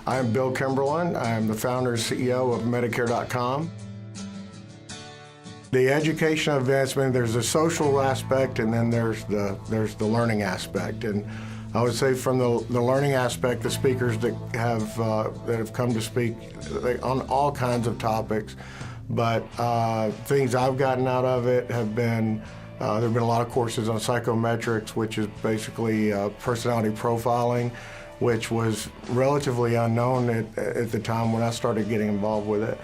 I'm Bill Kimberlin. I'm the founder and CEO of Medicare.com. The education advancement, there's a social aspect, and then there's the learning aspect. And I would say from the learning aspect, the speakers that have come to speak on all kinds of topics, but things I've gotten out of it have been there have been a lot of courses on psychometrics, which is basically personality profiling, which was relatively unknown at the time when I started getting involved with it,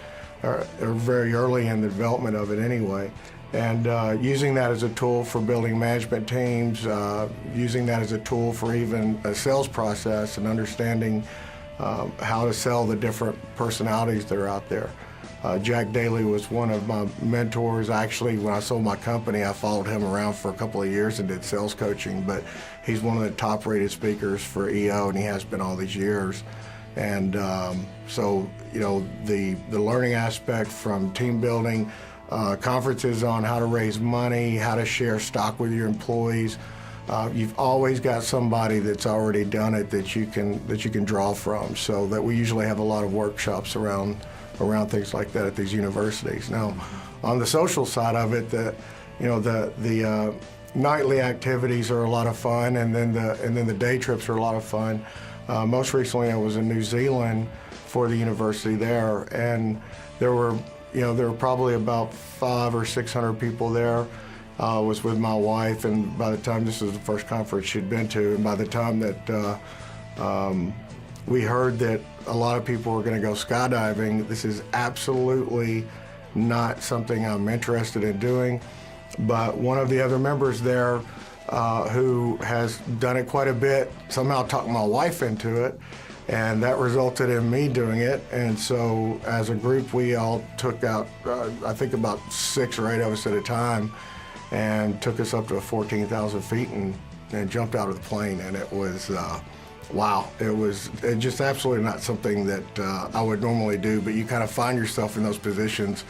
or very early in the development of it anyway. And using that as a tool for building management teams, using that as a tool for even a sales process and understanding how to sell the different personalities that are out there. Jack Daly was one of my mentors. Actually, when I sold my company, I followed him around for a couple of years and did sales coaching, but he's one of the top-rated speakers for EO, and he has been all these years. And so, you know, the learning aspect from team building, conferences on how to raise money, how to share stock with your employees. You've always got somebody that's already done it that you can draw from. So that we usually have a lot of workshops around things like that at these universities. Now, on the social side of it, the nightly activities are a lot of fun, and then the day trips are a lot of fun. Most recently, I was in New Zealand for the university there, and there were probably about 500 or 600 people there. I was with my wife, and by the time, this was the first conference she'd been to, and by the time that we heard that a lot of people were going to go skydiving, this is absolutely not something I'm interested in doing. But one of the other members there who has done it quite a bit somehow talked my wife into it, and that resulted in me doing it. And so as a group, we all took out, I think about 6 or 8 of us at a time, and took us up to 14,000 feet and jumped out of the plane. And it was, wow, it was just absolutely not something that I would normally do, but you kind of find yourself in those positions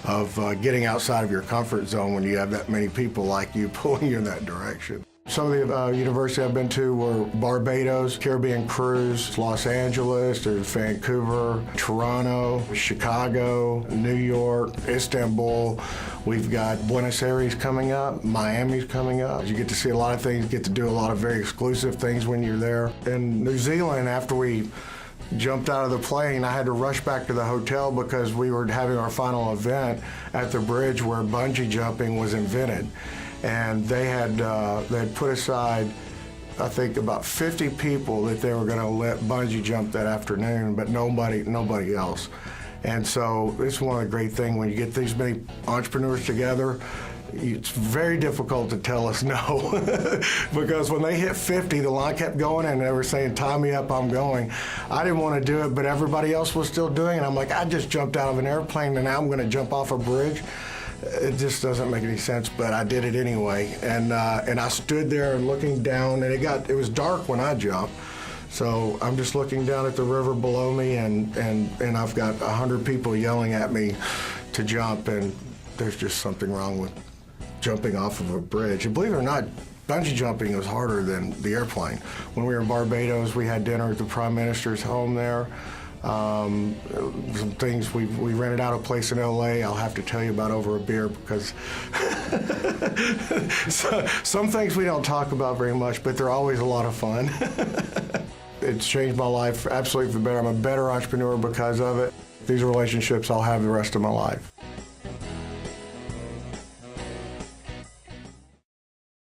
of getting outside of your comfort zone when you have that many people like you pulling you in that direction. Some of the universities I've been to were Barbados, Caribbean Cruise, Los Angeles, there's Vancouver, Toronto, Chicago, New York, Istanbul. We've got Buenos Aires coming up, Miami's coming up. You get to see a lot of things, get to do a lot of very exclusive things when you're there. In New Zealand, after we jumped out of the plane, I had to rush back to the hotel because we were having our final event at the bridge where bungee jumping was invented. And they had put aside, I think, about 50 people that they were going to let bungee jump that afternoon, but nobody else. And so it's one of the great things when you get these many entrepreneurs together. It's very difficult to tell us no because when they hit 50, the line kept going and they were saying, tie me up, I'm going. I didn't want to do it, but everybody else was still doing it. I'm like, I just jumped out of an airplane and now I'm going to jump off a bridge. It just doesn't make any sense, but I did it anyway. And I stood there and looking down, and it was dark when I jumped. So I'm just looking down at the river below me, and I've got 100 people yelling at me to jump, and there's just something wrong with jumping off of a bridge. And believe it or not, bungee jumping is harder than the airplane. When we were in Barbados, we had dinner at the Prime Minister's home there. Some things, we rented out a place in LA I'll have to tell you about over a beer because some things we don't talk about very much, but they're always a lot of fun. It's changed my life absolutely for the better. I'm a better entrepreneur because of it. These relationships I'll have the rest of my life.